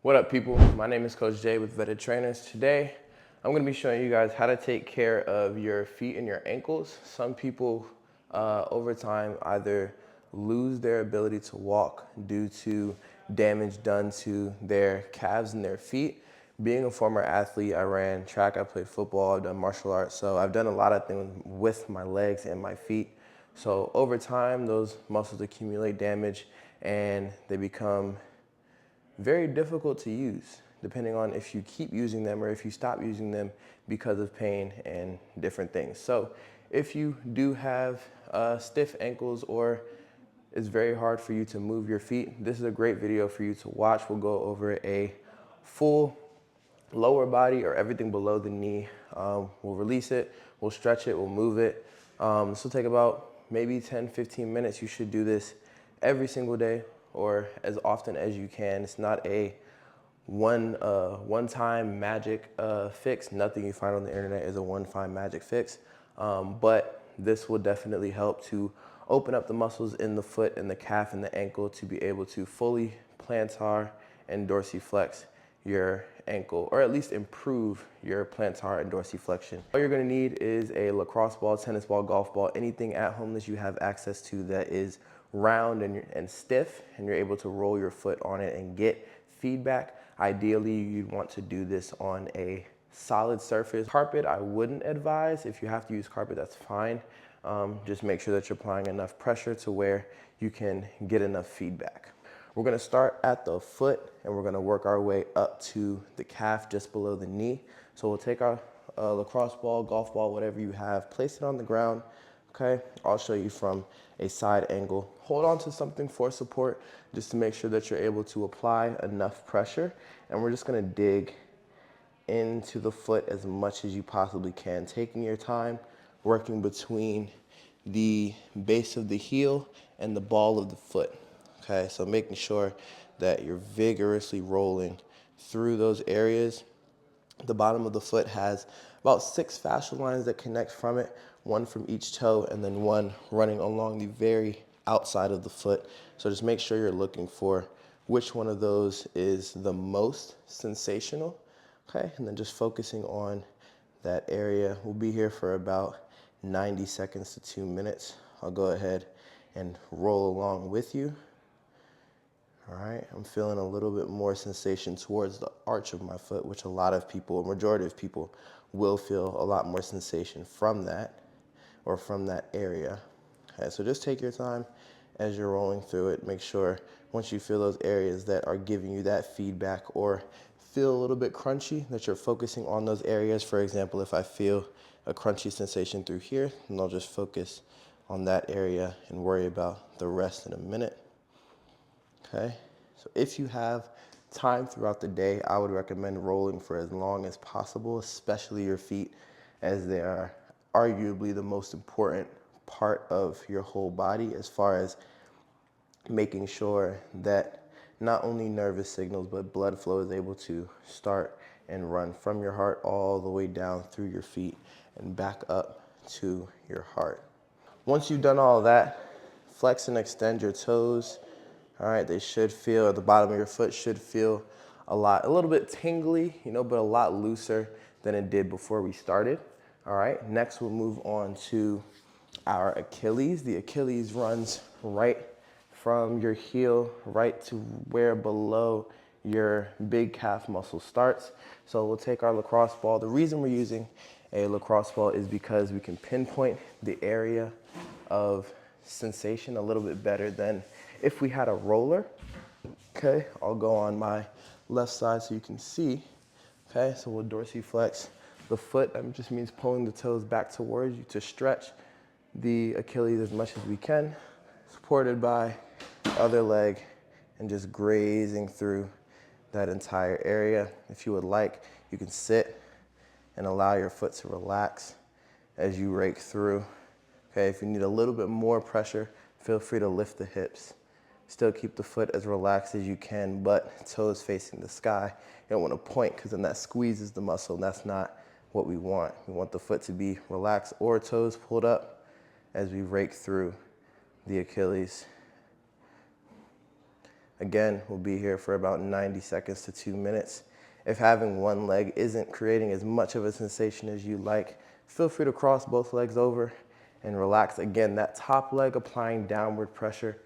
What up, people? My name is Coach Jay with Vetted Trainers. Today, I'm going to be showing you guys how to take care of your feet and your ankles. Some people over time either lose their ability to walk due to damage done to their calves and their feet. Being a former athlete, I ran track, I played football, I've done martial arts, so I've done a lot of things with my legs and my feet. So over time, those muscles accumulate damage and they become very difficult to use, depending on if you keep using them or if you stop using them because of pain and different things. So if you do have stiff ankles or it's very hard for you to move your feet, this is a great video for you to watch. We'll go over a full lower body or everything below the knee. We'll release it, we'll stretch it, we'll move it. This will take about maybe 10, 15 minutes. You should do this every single day or as often as you can. It's not a one-time magic fix. Nothing you find on the internet is a one-time magic fix. But this will definitely help to open up the muscles in the foot and the calf and the ankle to be able to fully plantar and dorsiflex your ankle, or at least improve your plantar and dorsiflexion. All you're gonna need is a lacrosse ball, tennis ball, golf ball, anything at home that you have access to that is round and stiff, and you're able to roll your foot on it and get feedback. Ideally, you'd want to do this on a solid surface. Carpet, I wouldn't advise. If you have to use carpet, that's fine. Just make sure that you're applying enough pressure to where you can get enough feedback. We're gonna start at the foot and we're gonna work our way up to the calf just below the knee. So we'll take our lacrosse ball, golf ball, whatever you have, place it on the ground, okay? I'll show you from a side angle. Hold on to something for support just to make sure that you're able to apply enough pressure. And we're just gonna dig into the foot as much as you possibly can, taking your time, working between the base of the heel and the ball of the foot. Okay, so making sure that you're vigorously rolling through those areas. The bottom of the foot has about 6 fascial lines that connect from it, one from each toe and then one running along the very outside of the foot. So just make sure you're looking for which one of those is the most sensational, okay? And then just focusing on that area. We'll be here for about 90 seconds to 2 minutes. I'll go ahead and roll along with you. All right, I'm feeling a little bit more sensation towards the arch of my foot, which a lot of people, a majority of people, will feel a lot more sensation from that or from that area. Okay, so just take your time as you're rolling through it. Make sure once you feel those areas that are giving you that feedback or feel a little bit crunchy, that you're focusing on those areas. For example, if I feel a crunchy sensation through here, then I'll just focus on that area and worry about the rest in a minute. Okay, so if you have time throughout the day, I would recommend rolling for as long as possible, especially your feet, as they are arguably the most important part of your whole body as far as making sure that not only nervous signals, but blood flow is able to start and run from your heart all the way down through your feet and back up to your heart. Once you've done all of that, flex and extend your toes. All right, they should feel, at the bottom of your foot should feel a little bit tingly, but a lot looser than it did before we started. All right, next we'll move on to our Achilles. The Achilles runs right from your heel right to where below your big calf muscle starts. So we'll take our lacrosse ball. The reason we're using a lacrosse ball is because we can pinpoint the area of sensation a little bit better than if we had a roller. Okay, I'll go on my left side so you can see. Okay, so we'll dorsiflex the foot. That just means pulling the toes back towards you to stretch the Achilles as much as we can, supported by the other leg and just grazing through that entire area. If you would like, you can sit and allow your foot to relax as you rake through. Okay, if you need a little bit more pressure, feel free to lift the hips. Still keep the foot as relaxed as you can, but toes facing the sky. You don't want to point because then that squeezes the muscle, and that's not what we want. We want the foot to be relaxed or toes pulled up as we rake through the Achilles. Again, we'll be here for about 90 seconds to 2 minutes. If having one leg isn't creating as much of a sensation as you like, feel free to cross both legs over and relax. Again, that top leg applying downward pressure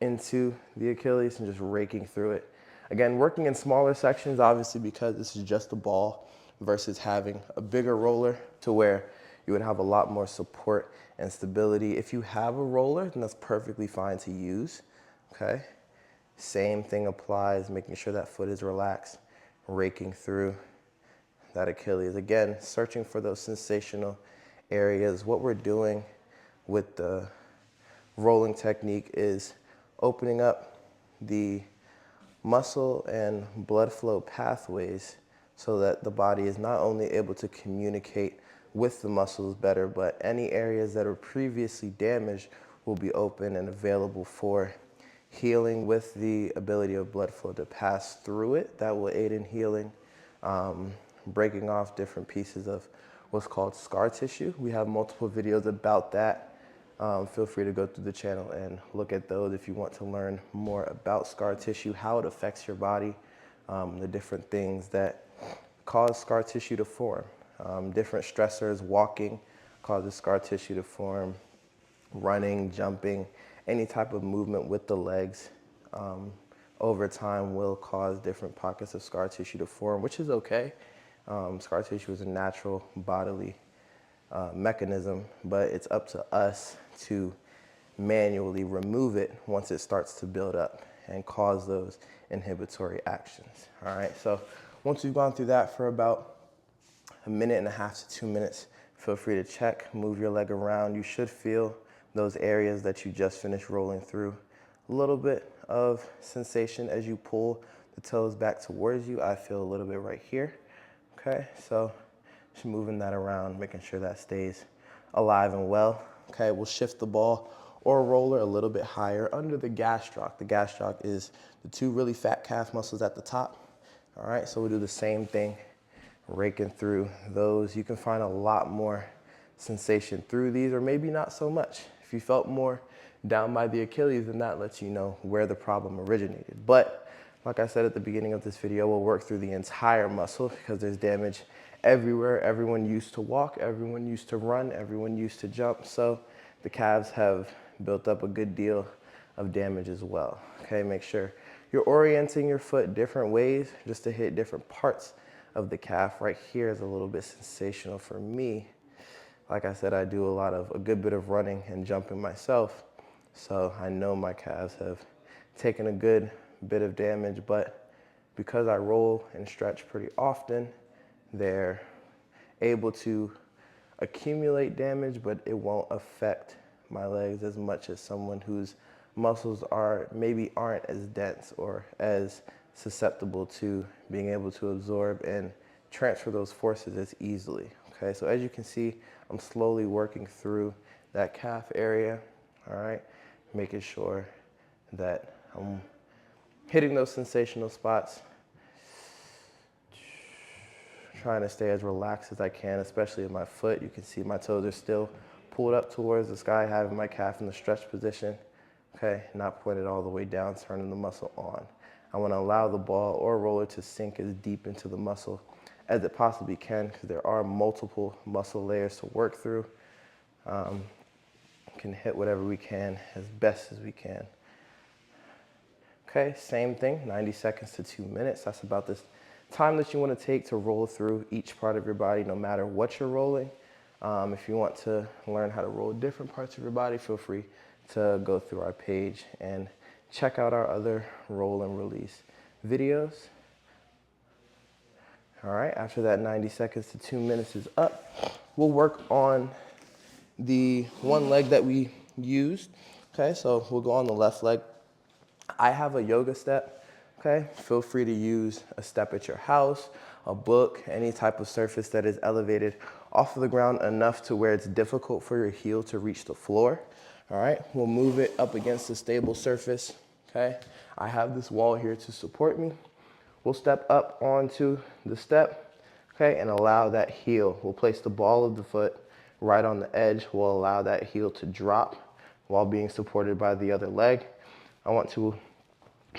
into the Achilles and just raking through it. Again, working in smaller sections, obviously, because this is just a ball versus having a bigger roller to where you would have a lot more support and stability. If you have a roller, then that's perfectly fine to use, okay? Same thing applies, making sure that foot is relaxed, raking through that Achilles. Again, searching for those sensational areas. What we're doing with the rolling technique is opening up the muscle and blood flow pathways so that the body is not only able to communicate with the muscles better, but any areas that are previously damaged will be open and available for healing with the ability of blood flow to pass through it. That will aid in healing, breaking off different pieces of what's called scar tissue. We have multiple videos about that. Feel free to go through the channel and look at those if you want to learn more about scar tissue, how it affects your body, the different things that cause scar tissue to form. Different stressors, walking causes scar tissue to form, running, jumping, any type of movement with the legs over time will cause different pockets of scar tissue to form, which is okay. Scar tissue is a natural bodily mechanism, but it's up to us to manually remove it once it starts to build up and cause those inhibitory actions. All right, so once you've gone through that for about a minute and a half to 2 minutes, feel free to check, move your leg around. You should feel those areas that you just finished rolling through. A little bit of sensation as you pull the toes back towards you. I feel a little bit right here. Okay, so just moving that around, making sure that stays alive and well. Okay, we'll shift the ball or roller a little bit higher under the gastroc. The gastroc is the two really fat calf muscles at the top. All right, so we'll do the same thing, raking through those. You can find a lot more sensation through these, or maybe not so much. If you felt more down by the Achilles, then that lets you know where the problem originated. But like I said at the beginning of this video, we'll work through the entire muscle because there's damage everywhere. Everyone used to walk, everyone used to run, everyone used to jump. So the calves have built up a good deal of damage as well. Okay, make sure you're orienting your foot different ways just to hit different parts of the calf. Right here is a little bit sensational for me. Like I said, I do a good bit of running and jumping myself. So I know my calves have taken a good bit of damage, but because I roll and stretch pretty often, they're able to accumulate damage, but it won't affect my legs as much as someone whose muscles maybe aren't as dense or as susceptible to being able to absorb and transfer those forces as easily. Okay, so as you can see, I'm slowly working through that calf area, all right, making sure that I'm hitting those sensational spots, trying to stay as relaxed as I can, especially in my foot. You can see my toes are still pulled up towards the sky, having my calf in the stretch position, okay, not pointed all the way down, turning the muscle on. I want to allow the ball or roller to sink as deep into the muscle as it possibly can, because there are multiple muscle layers to work through. Can hit whatever we can as best as we can. Okay, same thing, 90 seconds to 2 minutes. That's about this time that you want to take to roll through each part of your body, no matter what you're rolling. If you want to learn how to roll different parts of your body, feel free to go through our page and check out our other roll and release videos. All right, after that 90 seconds to 2 minutes is up, we'll work on the one leg that we used. Okay, so we'll go on the left leg. I have a yoga step, okay? Feel free to use a step at your house, a book, any type of surface that is elevated off of the ground enough to where it's difficult for your heel to reach the floor. All right, we'll move it up against a stable surface, okay? I have this wall here to support me. We'll step up onto the step, okay, and allow that heel. We'll place the ball of the foot right on the edge. We'll allow that heel to drop while being supported by the other leg. I want to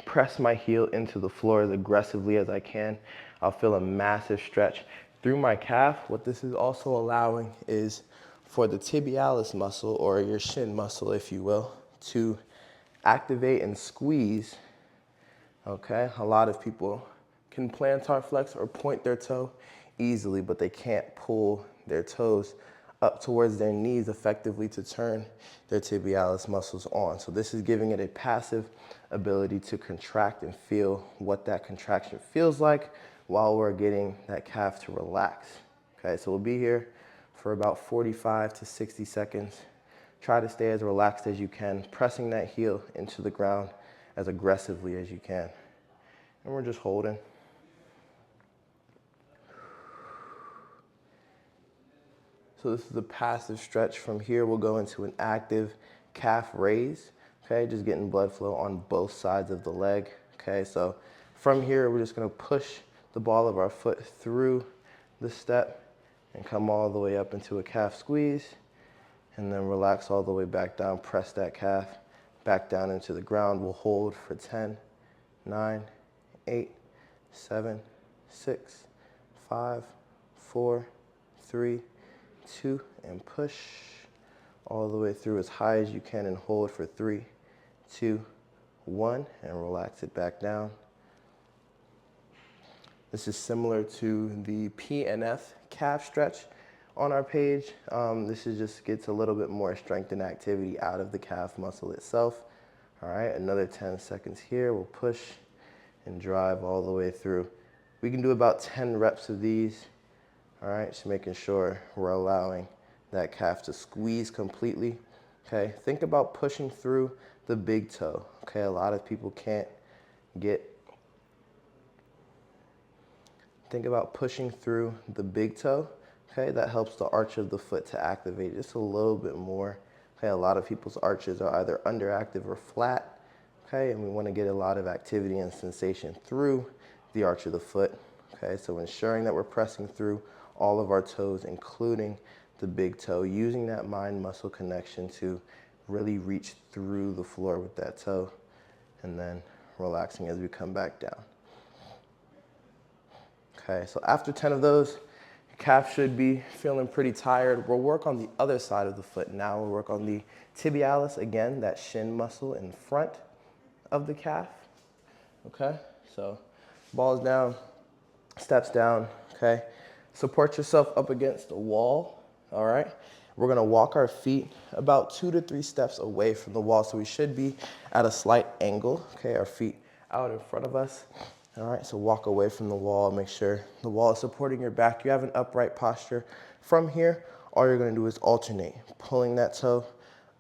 press my heel into the floor as aggressively as I can. I'll feel a massive stretch through my calf. What this is also allowing is for the tibialis muscle, or your shin muscle, if you will, to activate and squeeze. Okay, a lot of people can plantar flex or point their toe easily, but they can't pull their toes up towards their knees effectively to turn their tibialis muscles on. So this is giving it a passive ability to contract and feel what that contraction feels like while we're getting that calf to relax. Okay, so we'll be here for about 45 to 60 seconds. Try to stay as relaxed as you can, pressing that heel into the ground as aggressively as you can. And we're just holding. So this is a passive stretch. From here, we'll go into an active calf raise. Okay, just getting blood flow on both sides of the leg. Okay, so from here, we're just gonna push the ball of our foot through the step and come all the way up into a calf squeeze, and then relax all the way back down. Press that calf back down into the ground. We'll hold for 10, 9, 8, 7, 6, 5, 4, 3, 2, and push all the way through as high as you can and hold for 3, 2, 1, and relax it back down. This is similar to the PNF calf stretch on our page. This is just gets a little bit more strength and activity out of the calf muscle itself. All right, another 10 seconds here. We'll push and drive all the way through. We can do about 10 reps of these. All right, just making sure we're allowing that calf to squeeze completely. Okay, think about pushing through the big toe. Okay, a lot of people can't get. Think about pushing through the big toe. Okay, that helps the arch of the foot to activate just a little bit more. Okay, a lot of people's arches are either underactive or flat. Okay, and we want to get a lot of activity and sensation through the arch of the foot. Okay, so ensuring that we're pressing through all of our toes, including the big toe, using that mind muscle connection to really reach through the floor with that toe, and then relaxing as we come back down. Okay, so after 10 of those, your calf should be feeling pretty tired. We'll work on the other side of the foot now. We'll work on the tibialis, again, that shin muscle in front of the calf. Okay, so balls down, steps down, okay? Support yourself up against the wall, all right? We're gonna walk our feet about 2 to 3 steps away from the wall, so we should be at a slight angle, okay? Our feet out in front of us, all right? So walk away from the wall, make sure the wall is supporting your back. You have an upright posture. From here, all you're gonna do is alternate, pulling that toe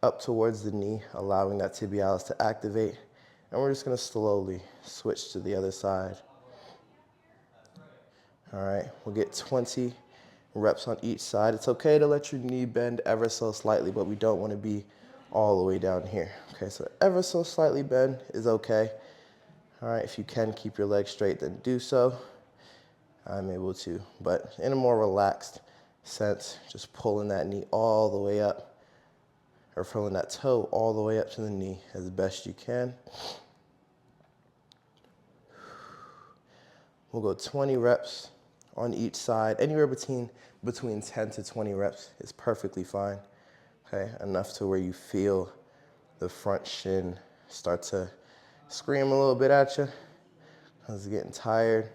up towards the knee, allowing that tibialis to activate, and we're just gonna slowly switch to the other side. All right, we'll get 20 reps on each side. It's okay to let your knee bend ever so slightly, but we don't want to be all the way down here. Okay, so ever so slightly bend is okay. All right, if you can keep your legs straight, then do so. I'm able to, but in a more relaxed sense, just pulling that knee all the way up, or pulling that toe all the way up to the knee as best you can. We'll go 20 reps on each side. Anywhere between 10 to 20 reps is perfectly fine. Okay, enough to where you feel the front shin start to scream a little bit at you. It's getting tired.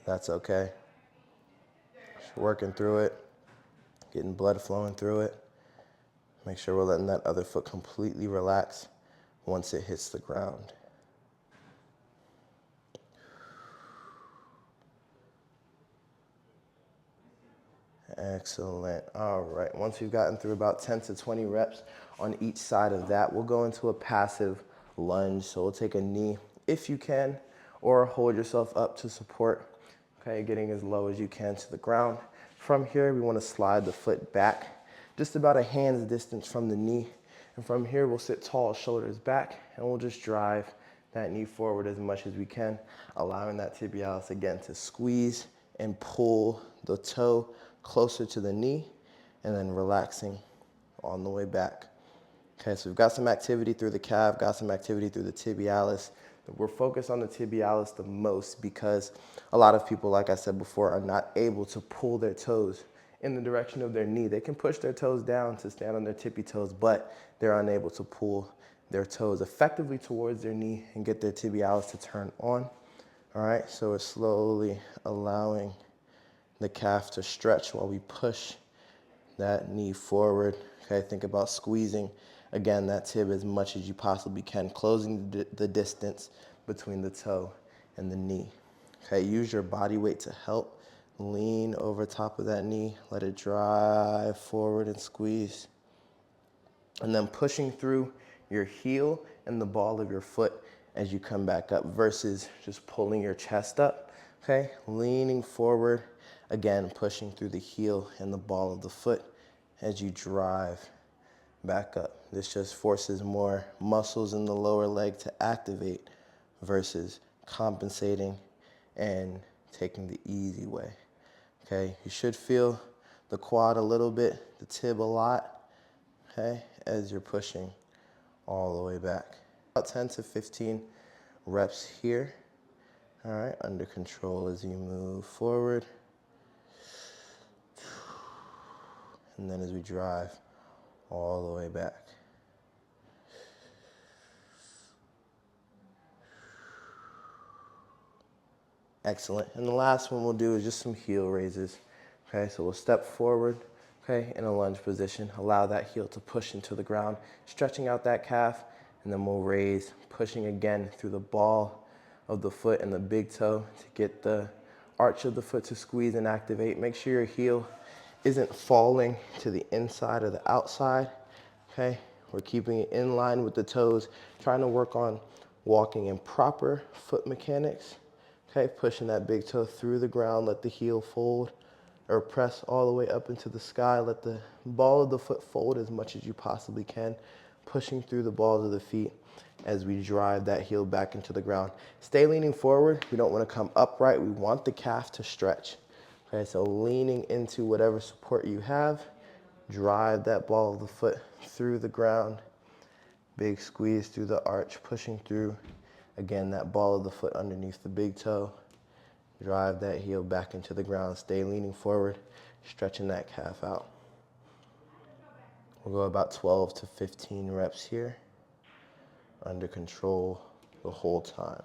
That's okay. Just working through it, getting blood flowing through it. Make sure we're letting that other foot completely relax once it hits the ground. Excellent. All right. Once we've gotten through about 10 to 20 reps on each side of that, we'll go into a passive lunge. So we'll take a knee if you can, or hold yourself up to support. Okay, getting as low as you can to the ground. From here, we want to slide the foot back just about a hand's distance from the knee. And from here, we'll sit tall, shoulders back, and we'll just drive that knee forward as much as we can, allowing that tibialis again to squeeze and pull the toe closer to the knee, and then relaxing on the way back. Okay, so we've got some activity through the calf, got some activity through the tibialis. We're focused on the tibialis the most because a lot of people, like I said before, are not able to pull their toes in the direction of their knee. They can push their toes down to stand on their tippy toes, but they're unable to pull their toes effectively towards their knee and get their tibialis to turn on. All right, so we're slowly allowing the calf to stretch while we push that knee forward. Okay, think about squeezing, again, that tib as much as you possibly can, closing the distance between the toe and the knee. Okay, use your body weight to help. Lean over top of that knee, let it drive forward and squeeze. And then pushing through your heel and the ball of your foot as you come back up versus just pulling your chest up. Okay, leaning forward, again, pushing through the heel and the ball of the foot as you drive back up. This just forces more muscles in the lower leg to activate versus compensating and taking the easy way. Okay, you should feel the quad a little bit, the tib a lot, okay, as you're pushing all the way back. About 10 to 15 reps here. All right, under control as you move forward. And then as we drive all the way back. Excellent. And the last one we'll do is just some heel raises. Okay, so we'll step forward, okay, in a lunge position. Allow that heel to push into the ground, stretching out that calf, and then we'll raise, pushing again through the ball of the foot and the big toe to get the arch of the foot to squeeze and activate. Make sure your heel isn't falling to the inside or the outside, okay? We're keeping it in line with the toes, trying to work on walking in proper foot mechanics, okay? Pushing that big toe through the ground, let the heel fold or press all the way up into the sky. Let the ball of the foot fold as much as you possibly can, pushing through the balls of the feet as we drive that heel back into the ground. Stay leaning forward. We don't want to come upright. We want the calf to stretch. Okay, so leaning into whatever support you have, drive that ball of the foot through the ground. Big squeeze through the arch, pushing through. Again, that ball of the foot underneath the big toe. Drive that heel back into the ground. Stay leaning forward, stretching that calf out. We'll go about 12 to 15 reps here, under control the whole time.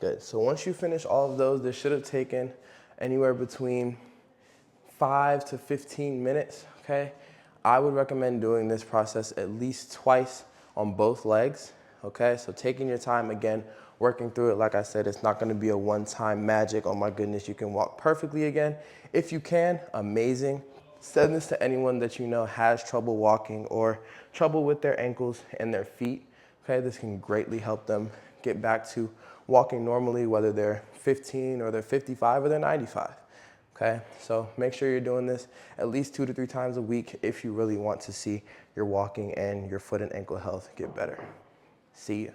Good. So once you finish all of those, this should have taken anywhere between 5 to 15 minutes, okay? I would recommend doing this process at least twice on both legs, okay? So taking your time, again, working through it. Like I said, it's not gonna be a one-time magic. Oh my goodness, you can walk perfectly again. If you can, amazing. Send this to anyone that you know has trouble walking or trouble with their ankles and their feet, okay? This can greatly help them get back to walking normally, whether they're 15 or they're 55 or they're 95. Okay, so make sure you're doing this at least 2 to 3 times a week if you really want to see your walking and your foot and ankle health get better. See you.